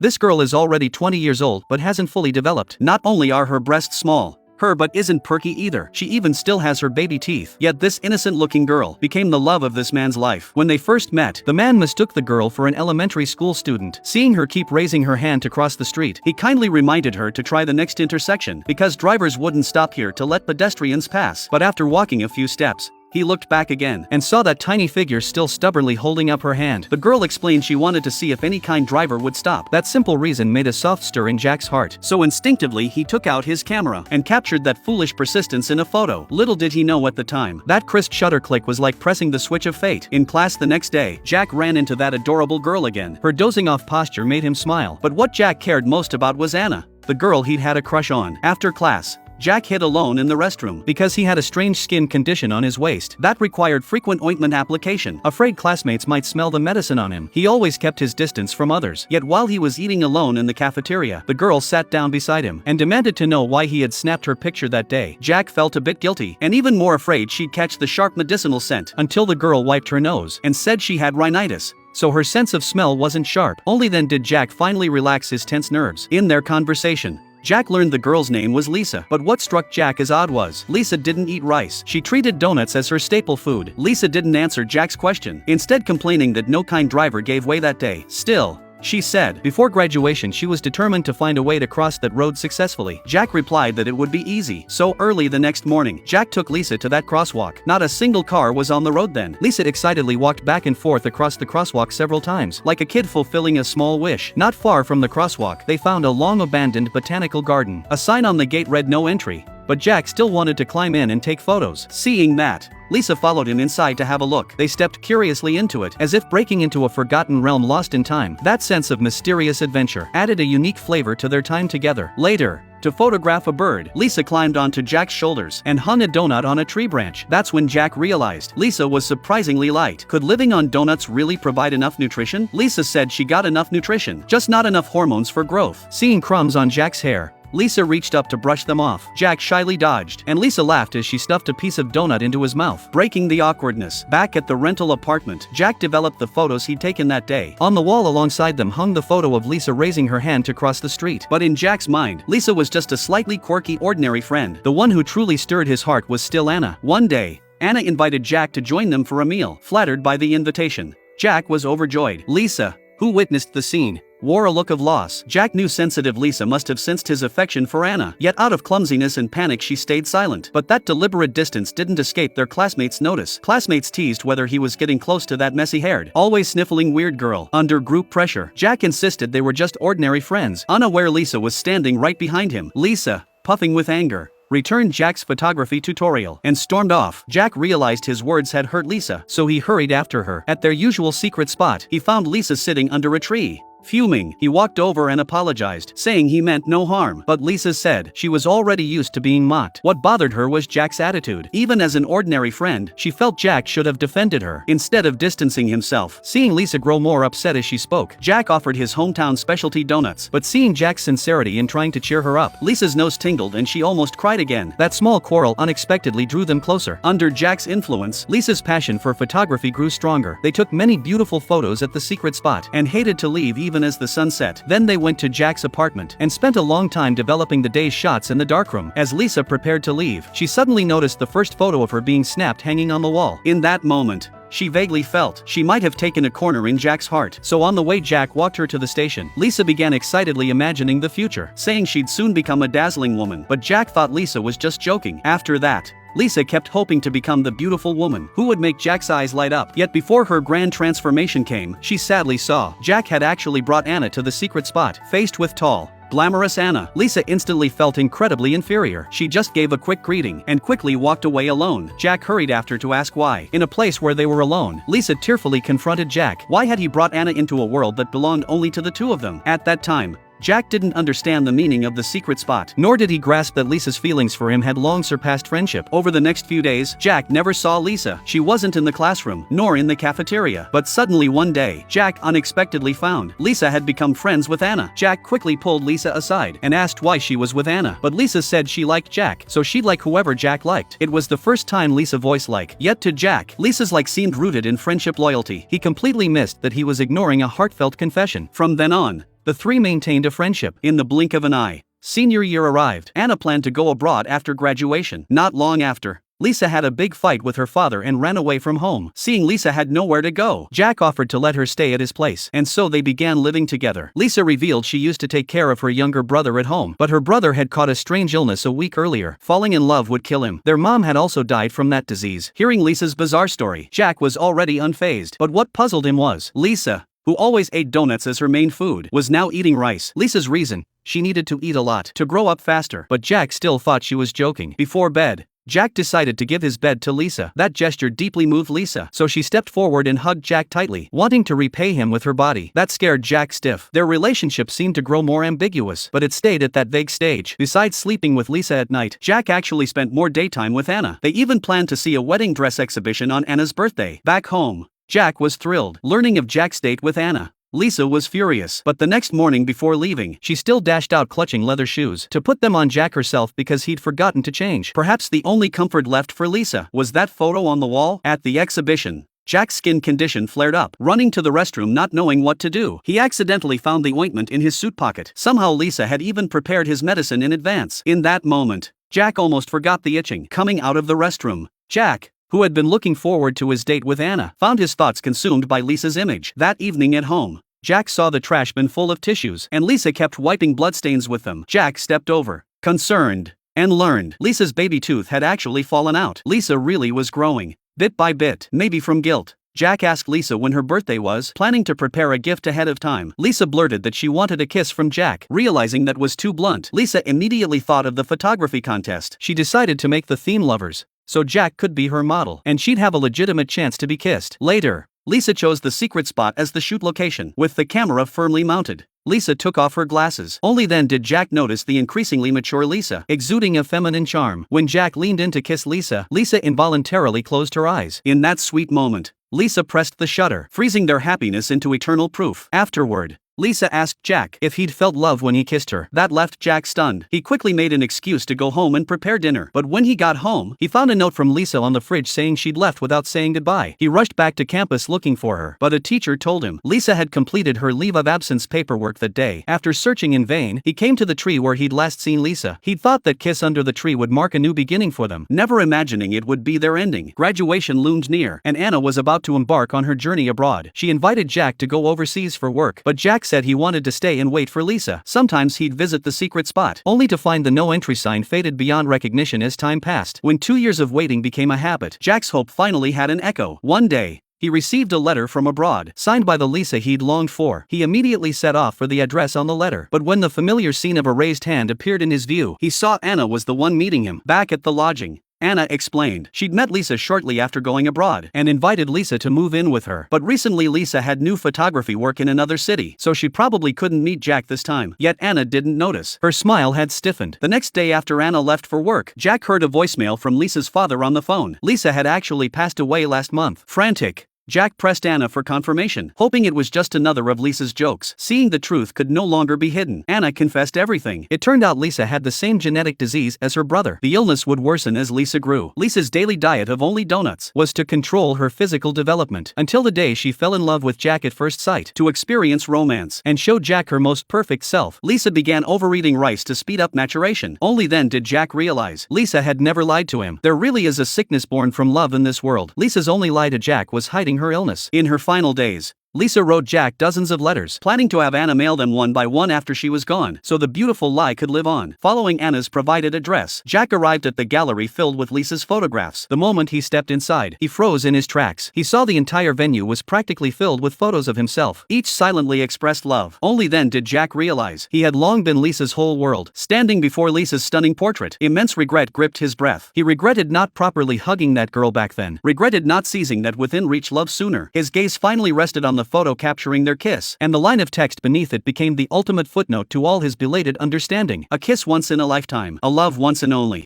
This girl is already 20 years old but hasn't fully developed. Not only are her breasts small, her butt isn't perky either. She even still has her baby teeth. Yet this innocent-looking girl became the love of this man's life. When they first met, the man mistook the girl for an elementary school student. Seeing her keep raising her hand to cross the street, he kindly reminded her to try the next intersection because drivers wouldn't stop here to let pedestrians pass. But after walking a few steps, he looked back again and saw that tiny figure still stubbornly holding up her hand. The girl explained she wanted to see if any kind driver would stop. That simple reason made a soft stir in Jack's heart. So instinctively he took out his camera and captured that foolish persistence in a photo. Little did he know at the time, that crisp shutter click was like pressing the switch of fate. In class the next day, Jack ran into that adorable girl again. Her dozing off posture made him smile. But what Jack cared most about was Anna, the girl he'd had a crush on. After class, Jack hid alone in the restroom because he had a strange skin condition on his waist that required frequent ointment application. Afraid classmates might smell the medicine on him, he always kept his distance from others. Yet while he was eating alone in the cafeteria, the girl sat down beside him and demanded to know why he had snapped her picture that day. Jack felt a bit guilty and even more afraid she'd catch the sharp medicinal scent until the girl wiped her nose and said she had rhinitis. So her sense of smell wasn't sharp. Only then did Jack finally relax his tense nerves. In their conversation, Jack learned the girl's name was Lisa. But what struck Jack as odd was, Lisa didn't eat rice. She treated donuts as her staple food. Lisa didn't answer Jack's question, instead complaining that no kind driver gave way that day. Still, she said, before graduation she was determined to find a way to cross that road successfully. Jack replied that it would be easy. So early the next morning, Jack took Lisa to that crosswalk. Not a single car was on the road then. Lisa excitedly walked back and forth across the crosswalk several times, like a kid fulfilling a small wish. Not far from the crosswalk, they found a long-abandoned botanical garden. A sign on the gate read "No entry," but Jack still wanted to climb in and take photos. Seeing that, Lisa followed him inside to have a look. They stepped curiously into it, as if breaking into a forgotten realm lost in time. That sense of mysterious adventure added a unique flavor to their time together. Later, to photograph a bird, Lisa climbed onto Jack's shoulders and hung a donut on a tree branch. That's when Jack realized Lisa was surprisingly light. Could living on donuts really provide enough nutrition? Lisa said she got enough nutrition, just not enough hormones for growth. Seeing crumbs on Jack's hair, Lisa reached up to brush them off. Jack shyly dodged, and Lisa laughed as she stuffed a piece of donut into his mouth, breaking the awkwardness. Back at the rental apartment, Jack developed the photos he'd taken that day. On the wall alongside them hung the photo of Lisa raising her hand to cross the street. But in Jack's mind, Lisa was just a slightly quirky, ordinary friend. The one who truly stirred his heart was still Anna. One day, Anna invited Jack to join them for a meal. Flattered by the invitation, Jack was overjoyed. Lisa, who witnessed the scene, wore a look of loss. Jack knew sensitive Lisa must have sensed his affection for Anna, yet out of clumsiness and panic she stayed silent. But that deliberate distance didn't escape their classmates' notice. Classmates teased whether he was getting close to that messy-haired, always sniffling weird girl. Under group pressure, Jack insisted they were just ordinary friends, unaware Lisa was standing right behind him. Lisa, puffing with anger, returned Jack's photography tutorial and stormed off. Jack realized his words had hurt Lisa, so he hurried after her. At their usual secret spot, he found Lisa sitting under a tree. Fuming, he walked over and apologized, saying he meant no harm. But Lisa said she was already used to being mocked. What bothered her was Jack's attitude. Even as an ordinary friend, she felt Jack should have defended her, instead of distancing himself. Seeing Lisa grow more upset as she spoke, Jack offered his hometown specialty donuts. But seeing Jack's sincerity in trying to cheer her up, Lisa's nose tingled and she almost cried again. That small quarrel unexpectedly drew them closer. Under Jack's influence, Lisa's passion for photography grew stronger. They took many beautiful photos at the secret spot and hated to leave even as the sun set. Then they went to Jack's apartment and spent a long time developing the day's shots in the darkroom. As Lisa prepared to leave, she suddenly noticed the first photo of her being snapped hanging on the wall. In that moment, she vaguely felt she might have taken a corner in Jack's heart. So on the way Jack walked her to the station, Lisa began excitedly imagining the future, saying she'd soon become a dazzling woman. But Jack thought Lisa was just joking. After that, Lisa kept hoping to become the beautiful woman who would make Jack's eyes light up. Yet before her grand transformation came, she sadly saw Jack had actually brought Anna to the secret spot. Faced with tall, glamorous Anna, Lisa instantly felt incredibly inferior. She just gave a quick greeting and quickly walked away alone. Jack hurried after to ask why. In a place where they were alone, Lisa tearfully confronted Jack. Why had he brought Anna into a world that belonged only to the two of them? At that time, Jack didn't understand the meaning of the secret spot, nor did he grasp that Lisa's feelings for him had long surpassed friendship. Over the next few days, Jack never saw Lisa. She wasn't in the classroom, nor in the cafeteria. But suddenly one day, Jack unexpectedly found Lisa had become friends with Anna. Jack quickly pulled Lisa aside and asked why she was with Anna. But Lisa said she liked Jack, so she'd like whoever Jack liked. It was the first time Lisa voiced like. Yet to Jack, Lisa's like seemed rooted in friendship loyalty. He completely missed that he was ignoring a heartfelt confession. From then on, The three maintained a friendship. In the blink of an eye, senior year arrived. Anna planned to go abroad after graduation. Not long after, Lisa had a big fight with her father and ran away from home. Seeing Lisa had nowhere to go, Jack offered to let her stay at his place, and so they began living together. Lisa revealed she used to take care of her younger brother at home, but her brother had caught a strange illness a week earlier. Falling in love would kill him. Their mom had also died from that disease. Hearing Lisa's bizarre story, Jack was already unfazed. But what puzzled him was, Lisa, who always ate donuts as her main food, was now eating rice. Lisa's reason? She needed to eat a lot to grow up faster. But Jack still thought she was joking. Before bed, Jack decided to give his bed to Lisa. That gesture deeply moved Lisa, so she stepped forward and hugged Jack tightly, wanting to repay him with her body. That scared Jack stiff. Their relationship seemed to grow more ambiguous, but it stayed at that vague stage. Besides sleeping with Lisa at night, Jack actually spent more daytime with Anna. They even planned to see a wedding dress exhibition on Anna's birthday. Back home, Jack was thrilled. Learning of Jack's date with Anna, Lisa was furious, but the next morning before leaving, she still dashed out clutching leather shoes to put them on Jack herself because he'd forgotten to change. Perhaps the only comfort left for Lisa was that photo on the wall. At the exhibition, Jack's skin condition flared up, running to the restroom not knowing what to do. He accidentally found the ointment in his suit pocket. Somehow Lisa had even prepared his medicine in advance. In that moment, Jack almost forgot the itching. Coming out of the restroom, Jack, who had been looking forward to his date with Anna, found his thoughts consumed by Lisa's image. That evening at home, Jack saw the trash bin full of tissues, and Lisa kept wiping bloodstains with them. Jack stepped over, concerned, and learned Lisa's baby tooth had actually fallen out. Lisa really was growing, bit by bit. Maybe from guilt, Jack asked Lisa when her birthday was, planning to prepare a gift ahead of time. Lisa blurted that she wanted a kiss from Jack. Realizing that was too blunt, Lisa immediately thought of the photography contest. She decided to make the theme lovers, so Jack could be her model, and she'd have a legitimate chance to be kissed. Later, Lisa chose the secret spot as the shoot location. With the camera firmly mounted, Lisa took off her glasses. Only then did Jack notice the increasingly mature Lisa, exuding a feminine charm. When Jack leaned in to kiss Lisa, Lisa involuntarily closed her eyes. In that sweet moment, Lisa pressed the shutter, freezing their happiness into eternal proof. Afterward, Lisa asked Jack if he'd felt love when he kissed her. That left Jack stunned. He quickly made an excuse to go home and prepare dinner. But when he got home, he found a note from Lisa on the fridge saying she'd left without saying goodbye. He rushed back to campus looking for her, but a teacher told him Lisa had completed her leave of absence paperwork that day. After searching in vain, he came to the tree where he'd last seen Lisa. He'd thought that kiss under the tree would mark a new beginning for them, never imagining it would be their ending. Graduation loomed near, and Anna was about to embark on her journey abroad. She invited Jack to go overseas for work, but Jack said he wanted to stay and wait for Lisa. Sometimes he'd visit the secret spot, only to find the no entry sign faded beyond recognition as time passed. When 2 years of waiting became a habit, Jack's hope finally had an echo. One day, he received a letter from abroad, signed by the Lisa he'd longed for. He immediately set off for the address on the letter, but when the familiar scene of a raised hand appeared in his view, he saw Anna was the one meeting him. Back at the lodging, Anna explained she'd met Lisa shortly after going abroad and invited Lisa to move in with her. But recently Lisa had new photography work in another city, so she probably couldn't meet Jack this time. Yet Anna didn't notice. Her smile had stiffened. The next day after Anna left for work, Jack heard a voicemail from Lisa's father on the phone. Lisa had actually passed away last month. Frantic, Jack pressed Anna for confirmation, hoping it was just another of Lisa's jokes. Seeing the truth could no longer be hidden, Anna confessed everything. It turned out Lisa had the same genetic disease as her brother. The illness would worsen as Lisa grew. Lisa's daily diet of only donuts was to control her physical development, until the day she fell in love with Jack at first sight. To experience romance and show Jack her most perfect self, Lisa began overeating rice to speed up maturation. Only then did Jack realize Lisa had never lied to him. There really is a sickness born from love in this world. Lisa's only lie to Jack was hiding her illness. In her final days, Lisa wrote Jack dozens of letters, planning to have Anna mail them one by one after she was gone, so the beautiful lie could live on. Following Anna's provided address, Jack arrived at the gallery filled with Lisa's photographs. The moment he stepped inside, he froze in his tracks. He saw the entire venue was practically filled with photos of himself, each silently expressed love. Only then did Jack realize he had long been Lisa's whole world. Standing before Lisa's stunning portrait, immense regret gripped his breath. He regretted not properly hugging that girl back then, regretted not seizing that within reach love sooner. His gaze finally rested on the photo capturing their kiss, and the line of text beneath it became the ultimate footnote to all his belated understanding. A kiss once in a lifetime, a love once and only.